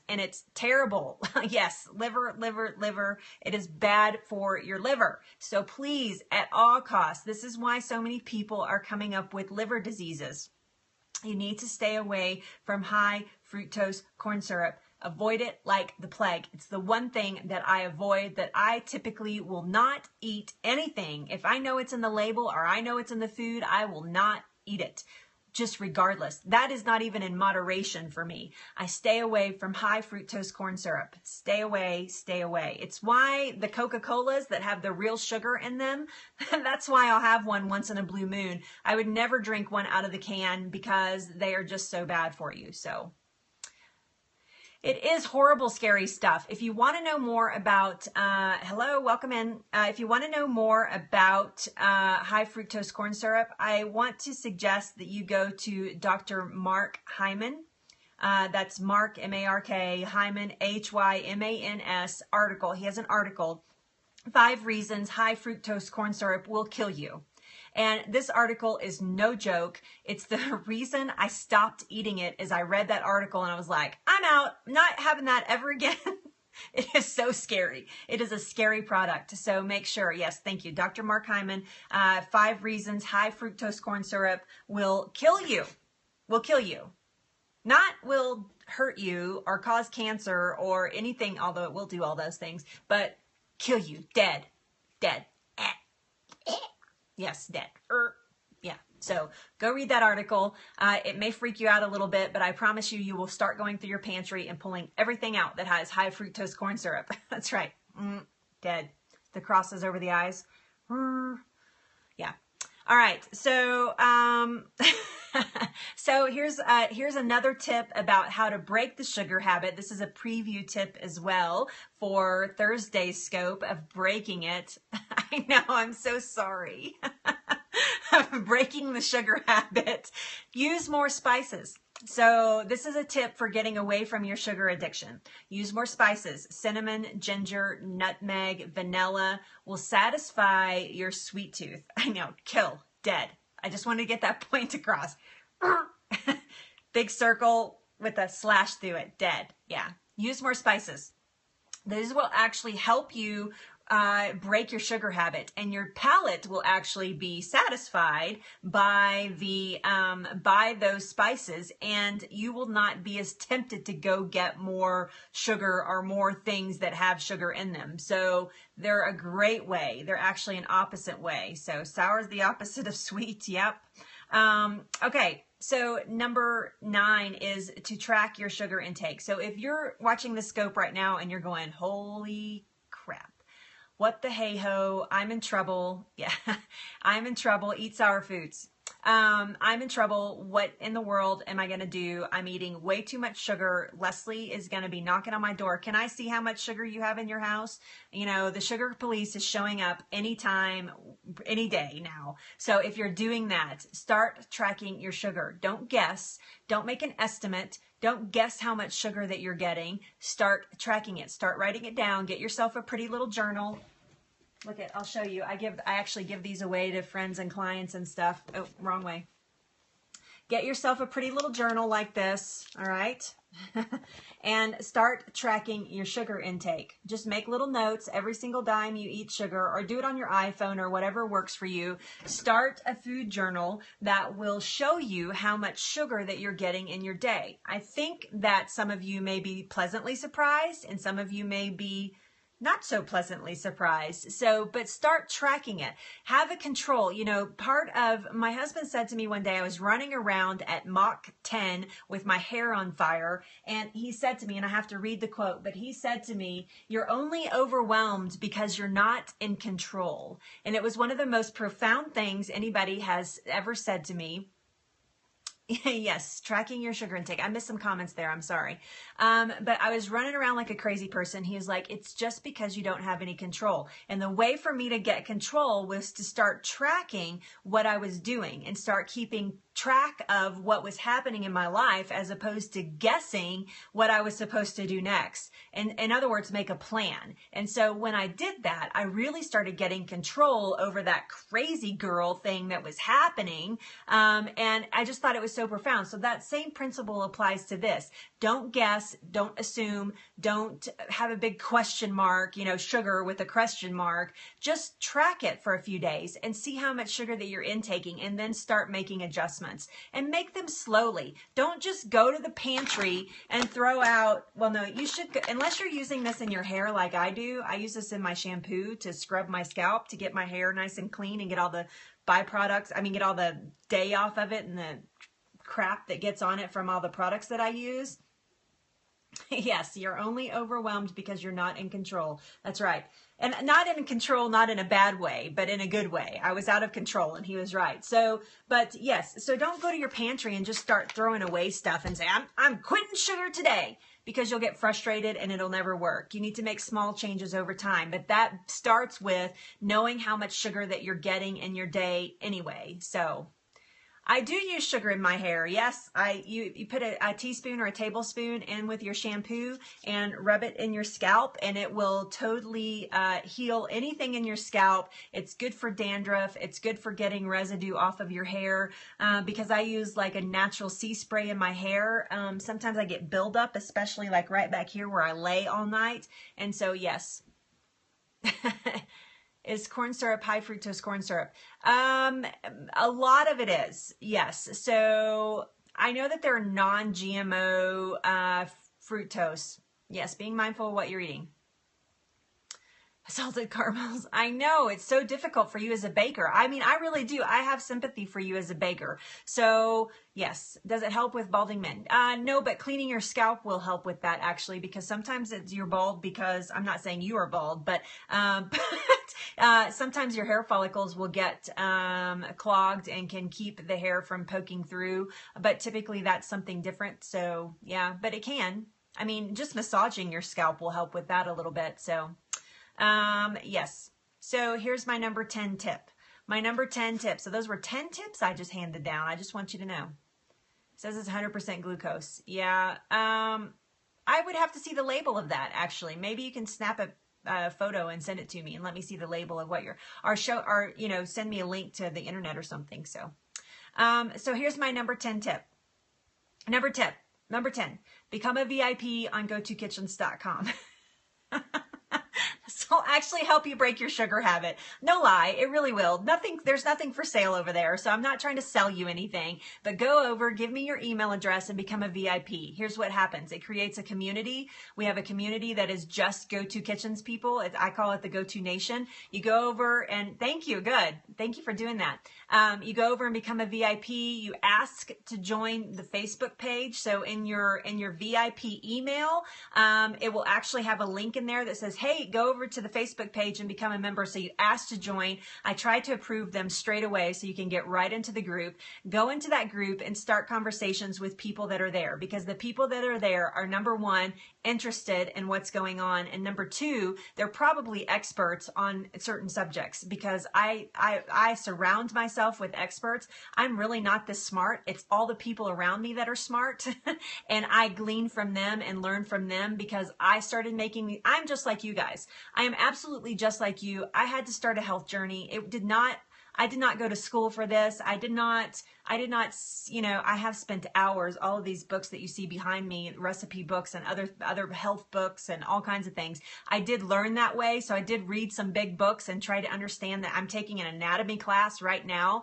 A: it's terrible. Yes, liver. It is bad for your liver. So please, at all costs, this is why so many people are coming up with liver diseases. You need to stay away from high fructose corn syrup. Avoid it like the plague. It's the one thing that I avoid, that I typically will not eat anything. If I know it's in the label or I know it's in the food, I will not eat it, just regardless. That is not even in moderation for me. I stay away from high fructose corn syrup. Stay away, stay away. It's why the Coca-Colas that have the real sugar in them, that's why I'll have one once in a blue moon. I would never drink one out of the can because they are just so bad for you. So it is horrible, scary stuff. If you want to know more about, hello, welcome in. If you want to know more about high fructose corn syrup, I want to suggest that you go to Dr. Mark Hyman. That's Mark, M-A-R-K, Hyman, H-Y-M-A-N-S, article. He has an article 5 reasons high fructose corn syrup will kill you. And this article is no joke. It's the reason I stopped eating it is I read that article and I was like, I'm out, I'm not having that ever again. It is so scary. It is a scary product. So make sure, yes, thank you. Dr. Mark Hyman, 5 reasons high fructose corn syrup will kill you. Will kill you. Not will hurt you or cause cancer or anything, although it will do all those things, but kill you. Dead. Dead. Yes, dead. Yeah. So go read that article. It may freak you out a little bit, but I promise you, you will start going through your pantry and pulling everything out that has high fructose corn syrup. That's right. Dead. The crosses over the eyes. Yeah. All right. So, so here's another tip about how to break the sugar habit. This is a preview tip as well for Thursday's scope of breaking it. I know, I'm so sorry. Of breaking the sugar habit. Use more spices. So this is a tip for getting away from your sugar addiction. Use more spices. Cinnamon, ginger, nutmeg, vanilla will satisfy your sweet tooth. I know, kill, dead. I just wanted to get that point across. Big circle with a slash through it, dead. Yeah, use more spices. These will actually help you break your sugar habit, and your palate will actually be satisfied by those spices, and you will not be as tempted to go get more sugar or more things that have sugar in them. So they're a great way. They're actually an opposite way. So sour is the opposite of sweet. Yep. Okay. So number 9 is to track your sugar intake. So if you're watching the scope right now and you're going, holy crap, what the hey-ho, I'm in trouble. Yeah, I'm in trouble. Eat sour foods. I'm in trouble. What in the world am I going to do? I'm eating way too much sugar. Leslie is going to be knocking on my door. Can I see how much sugar you have in your house? You know, the sugar police is showing up anytime, any day now. So if you're doing that, start tracking your sugar. Don't guess. Don't make an estimate. Don't guess how much sugar that you're getting. Start tracking it. Start writing it down. Get yourself a pretty little journal. Look at, I'll show you. I actually give these away to friends and clients and stuff. Oh, wrong way. Get yourself a pretty little journal like this, all right? And start tracking your sugar intake. Just make little notes every single time you eat sugar, or do it on your iPhone or whatever works for you. Start a food journal that will show you how much sugar that you're getting in your day. I think that some of you may be pleasantly surprised and some of you may be not so pleasantly surprised. So, but start tracking it. Have a control. You know, part of, my husband said to me one day, I was running around at Mach 10 with my hair on fire. And he said to me, and I have to read the quote, but he said to me, you're only overwhelmed because you're not in control. And it was one of the most profound things anybody has ever said to me. Yes, tracking your sugar intake. I missed some comments there. I'm sorry. But I was running around like a crazy person. He was like, it's just because you don't have any control. And the way for me to get control was to start tracking what I was doing and start keeping track of what was happening in my life as opposed to guessing what I was supposed to do next. And in other words, make a plan. And so when I did that, I really started getting control over that crazy girl thing that was happening. And I just thought it was so profound. So that same principle applies to this. Don't guess, don't assume, don't have a big question mark, you know, sugar with a question mark. Just track it for a few days and see how much sugar that you're intaking, and then start making adjustments, and make them slowly. Don't just go to the pantry and throw out, well, no, you should, unless you're using this in your hair like I do. I use this in my shampoo to scrub my scalp to get my hair nice and clean and get all the byproducts, get all the day off of it and the crap that gets on it from all the products that I use. Yes, you're only overwhelmed because you're not in control. That's right. And not in control, not in a bad way, but in a good way. I was out of control, and he was right. So, but yes, so don't go to your pantry and just start throwing away stuff and say, I'm quitting sugar today, because you'll get frustrated and it'll never work. You need to make small changes over time, but that starts with knowing how much sugar that you're getting in your day anyway. So, I do use sugar in my hair. Yes, you put a teaspoon or a tablespoon in with your shampoo and rub it in your scalp, and it will totally heal anything in your scalp. It's good for dandruff. It's good for getting residue off of your hair because I use like a natural sea spray in my hair. Sometimes I get buildup, especially like right back here where I lay all night. And so, yes. Is corn syrup high fructose corn syrup? A lot of it is, yes. So I know that there are non-GMO fructose. Yes, being mindful of what you're eating. Salted caramels. I know it's so difficult for you as a baker. I mean, I really do. I have sympathy for you as a baker. So yes, does it help with balding men? No, but cleaning your scalp will help with that actually, because sometimes you're bald because, I'm not saying you are bald, but sometimes your hair follicles will get clogged and can keep the hair from poking through, but typically that's something different. So yeah, but it can. I mean, just massaging your scalp will help with that a little bit. So yes. So here's my number 10 tip. My number 10 tip. So those were 10 tips I just handed down. I just want you to know. It says it's 100% glucose. Yeah. I would have to see the label of that actually. Maybe you can snap a photo and send it to me and let me see the label of what you're, or you know, send me a link to the internet or something. So, so here's my number 10 tip. Number 10, become a VIP on GoToKitchens.com. So actually help you break your sugar habit. No lie, it really will. There's nothing for sale over there. So I'm not trying to sell you anything, but go over, give me your email address and become a VIP. Here's what happens. It creates a community. We have a community that is just Go-To Kitchens people. I call it the Go-To Nation. You go over and thank you. Good. Thank you for doing that. You go over and become a VIP. You ask to join the Facebook page. So in your VIP email, it will actually have a link in there that says, hey, go over to the Facebook page and become a member. So you ask to join. I try to approve them straight away so you can get right into the group. Go into that group and start conversations with people that are there, because the people that are there are, number one, interested in what's going on, and number two, they're probably experts on certain subjects, because I surround myself with experts. I'm really not this smart. It's all the people around me that are smart and I glean from them and learn from them, because I started making, I'm just like you guys. I am absolutely just like you. I had to start a health journey. I did not go to school for this. I did not, you know, I have spent hours, all of these books that you see behind me, recipe books and other health books and all kinds of things. I did learn that way. So I did read some big books and try to understand that. I'm taking an anatomy class right now.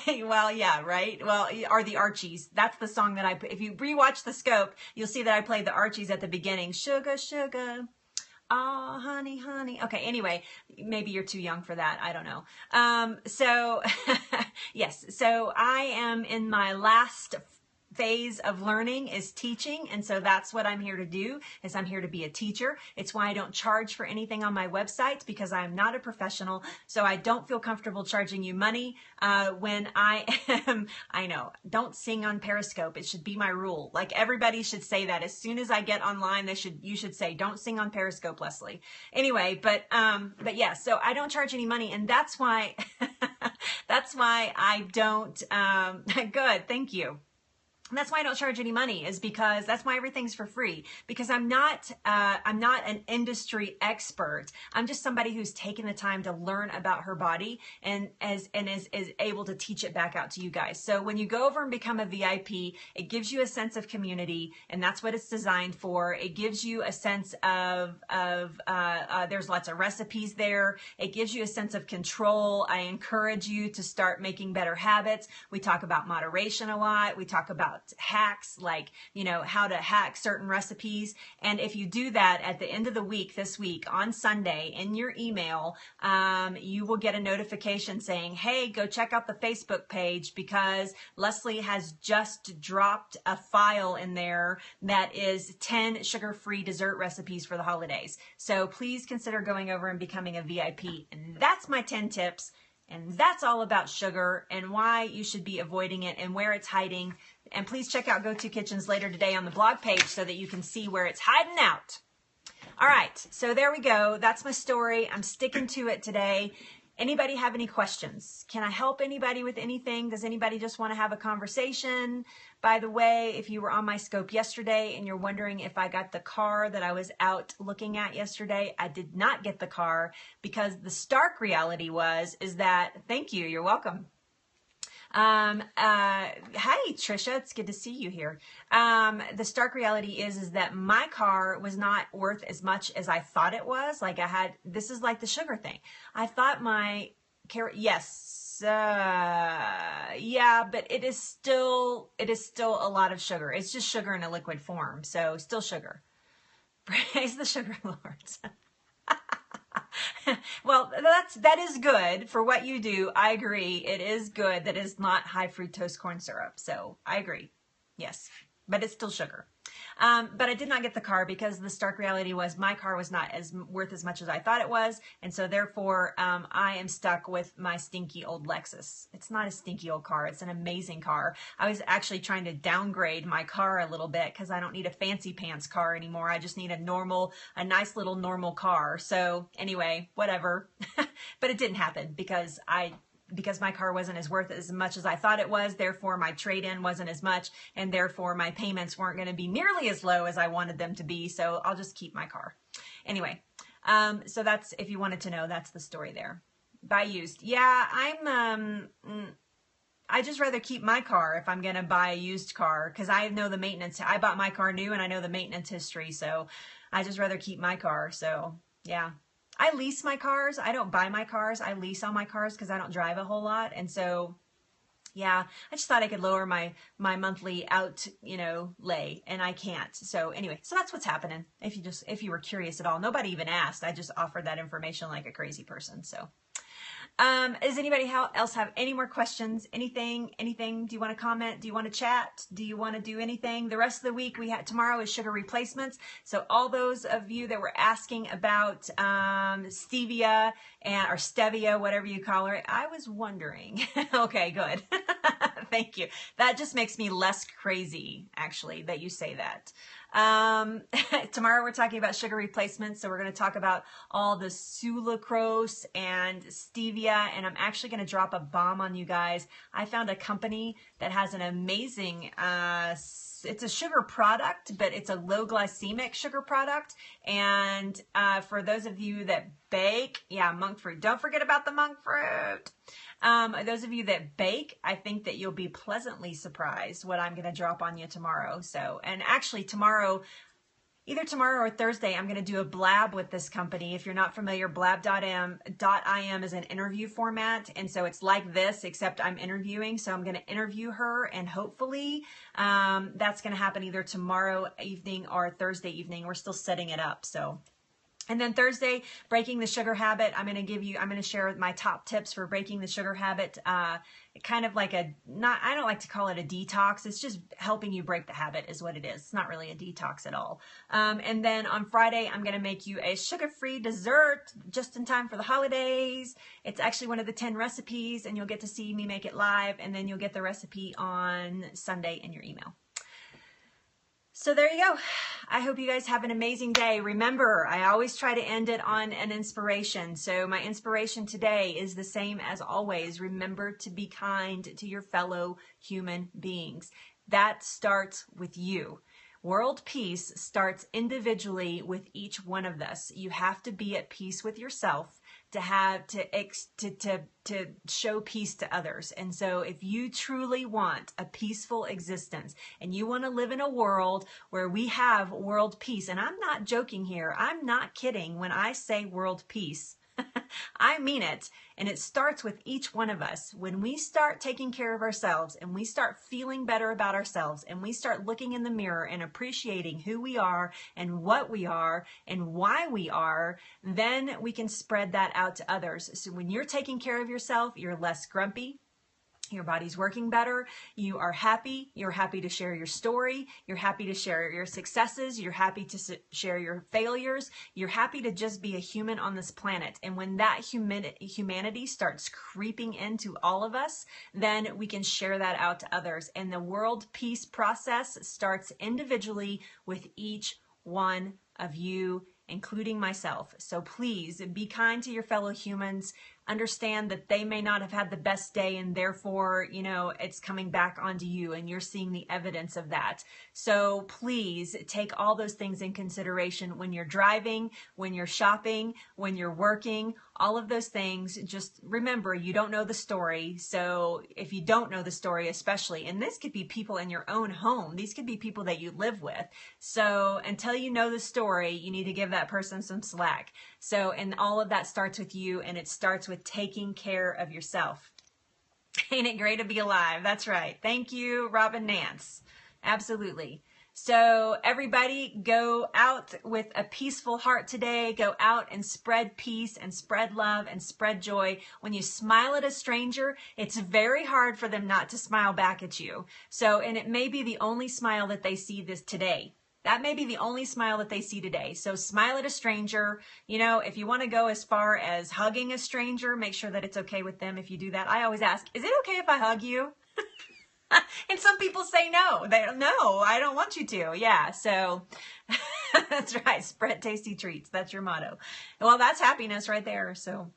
A: Well, yeah, right. Well, or the Archies. That's the song that if you rewatch the scope, you'll see that I played the Archies at the beginning. Sugar, sugar. Oh, honey, honey. Okay, anyway, maybe you're too young for that. I don't know. So, yes, so I am in my last phase of learning is teaching, and so that's what I'm here to do, is I'm here to be a teacher. It's why I don't charge for anything on my website, because I'm not a professional, so I don't feel comfortable charging you money when I am, I know, don't sing on Periscope. It should be my rule. Like, everybody should say that. As soon as I get online, you should say, don't sing on Periscope, Leslie. Anyway, but yeah, so I don't charge any money, and that's why, that's why I don't, good, thank you. And that's why I don't charge any money, is because that's why everything's for free, because I'm not an industry expert. I'm just somebody who's taken the time to learn about her body and is able to teach it back out to you guys. So when you go over and become a VIP, it gives you a sense of community, and that's what it's designed for. It gives you a sense of there's lots of recipes there. It gives you a sense of control. I encourage you to start making better habits. We talk about moderation a lot. We talk about hacks, like, you know, how to hack certain recipes. And if you do that at the end of the week, this week on Sunday, in your email, you will get a notification saying, hey, go check out the Facebook page, because Leslie has just dropped a file in there that is 10 sugar-free dessert recipes for the holidays. So please consider going over and becoming a VIP. And that's my 10 tips. And that's all about sugar and why you should be avoiding it and where it's hiding. And please check out Go-To Kitchens later today on the blog page so that you can see where it's hiding out. All right, so there we go. That's my story. I'm sticking to it today. Anybody have any questions? Can I help anybody with anything? Does anybody just want to have a conversation? By the way, if you were on my scope yesterday and you're wondering if I got the car that I was out looking at yesterday, I did not get the car, because the stark reality is that, thank you, you're welcome. Hi Trisha, it's good to see you here. The stark reality is that my car was not worth as much as I thought it was. Like this is like the sugar thing. I thought my yes, yeah, but it is still a lot of sugar. It's just sugar in a liquid form. So still sugar. Praise the sugar lords. Well, that is good for what you do. I agree. It is good that it's not high fructose corn syrup. So I agree. Yes, but it's still sugar. But I did not get the car because the stark reality was my car was not worth as much as I thought it was. And so therefore, I am stuck with my stinky old Lexus. It's not a stinky old car. It's an amazing car. I was actually trying to downgrade my car a little bit because I don't need a fancy pants car anymore. I just need a nice little normal car. So anyway, whatever. But it didn't happen because my car wasn't worth as much as I thought it was, therefore my trade-in wasn't as much, and therefore my payments weren't going to be nearly as low as I wanted them to be, so I'll just keep my car. Anyway, so that's, if you wanted to know, that's the story there. Buy used. Yeah, I just rather keep my car if I'm going to buy a used car, because I know the maintenance. I bought my car new and I know the maintenance history, so I just rather keep my car, so yeah. I lease my cars. I don't buy my cars. I lease all my cars because I don't drive a whole lot. And so, yeah, I just thought I could lower my monthly lay, and I can't. So anyway, so that's what's happening. If you were curious at all, nobody even asked. I just offered that information like a crazy person. So, does anybody else have any more questions? Anything? Do you want to comment? Do you want to chat? Do you want to do anything? The rest of the week tomorrow is sugar replacements. So all those of you that were asking about stevia or stevia, whatever you call it, I was wondering. Okay, good. Thank you. That just makes me less crazy, actually, that you say that. Tomorrow we're talking about sugar replacements, so we're going to talk about all the sucrose and stevia, and I'm actually going to drop a bomb on you guys. I found a company that has an amazing it's a sugar product, but it's a low glycemic sugar product. And for those of you that bake, yeah, monk fruit. Don't forget about the monk fruit. Those of you that bake, I think that you'll be pleasantly surprised what I'm going to drop on you tomorrow. So, and actually tomorrow, either tomorrow or Thursday, I'm going to do a blab with this company. If you're not familiar, blab.im is an interview format. And so it's like this, except I'm interviewing. So I'm going to interview her, and hopefully that's going to happen either tomorrow evening or Thursday evening. We're still setting it up. So. And then Thursday, breaking the sugar habit. I'm going to share my top tips for breaking the sugar habit. Kind of like I don't like to call it a detox. It's just helping you break the habit is what it is. It's not really a detox at all. And then on Friday, I'm going to make you a sugar-free dessert just in time for the holidays. It's actually one of the 10 recipes, and you'll get to see me make it live, and then you'll get the recipe on Sunday in your email. So there you go. I hope you guys have an amazing day. Remember, I always try to end it on an inspiration. So my inspiration today is the same as always. Remember to be kind to your fellow human beings. That starts with you. World peace starts individually with each one of us. You have to be at peace with yourself to show peace to others. And so if you truly want a peaceful existence and you want to live in a world where we have world peace, and I'm not joking here, I'm not kidding when I say world peace, I mean it. And it starts with each one of us. When we start taking care of ourselves and we start feeling better about ourselves and we start looking in the mirror and appreciating who we are and what we are and why we are, then we can spread that out to others. So when you're taking care of yourself, you're less grumpy. Your body's working better. You are happy. You're happy to share your story. You're happy to share your successes. You're happy to share your failures. You're happy to just be a human on this planet. And when that humanity starts creeping into all of us, then we can share that out to others. And the world peace process starts individually with each one of you, including myself. So please be kind to your fellow humans. understand that they may not have had the best day, and therefore, you know, it's coming back onto you and you're seeing the evidence of that. So please take all those things in consideration when you're driving, when you're shopping, when you're working, all of those things. Just remember, you don't know the story. So if you don't know the story, especially, and this could be people in your own home, these could be people that you live with. So until you know the story, you need to give that person some slack. So, and all of that starts with you, and it starts with taking care of yourself. Ain't it great to be alive? That's right. Thank you, Robin Nance. Absolutely. So everybody, go out with a peaceful heart today. Go out and spread peace and spread love and spread joy. When you smile at a stranger, it's very hard for them not to smile back at you. So, and it may be the only smile that they see this today. That may be the only smile that they see today. So smile at a stranger. You know, if you want to go as far as hugging a stranger, make sure that it's okay with them if you do that. I always ask, is it okay if I hug you? And some people say no. They don't know. I don't want you to. Yeah. So that's right. Spread tasty treats. That's your motto. Well, that's happiness right there. So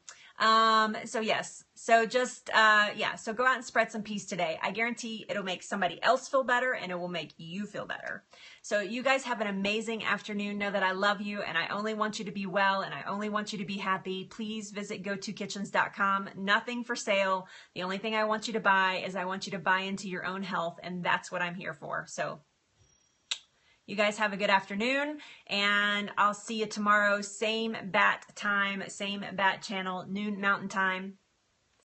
A: yes. So just, so go out and spread some peace today. I guarantee it'll make somebody else feel better, and it will make you feel better. So you guys have an amazing afternoon. Know that I love you, and I only want you to be well, and I only want you to be happy. Please visit GoToKitchens.com. Nothing for sale. The only thing I want you to buy is I want you to buy into your own health, and that's what I'm here for. So you guys have a good afternoon, and I'll see you tomorrow. Same bat time, same bat channel, noon Mountain Time.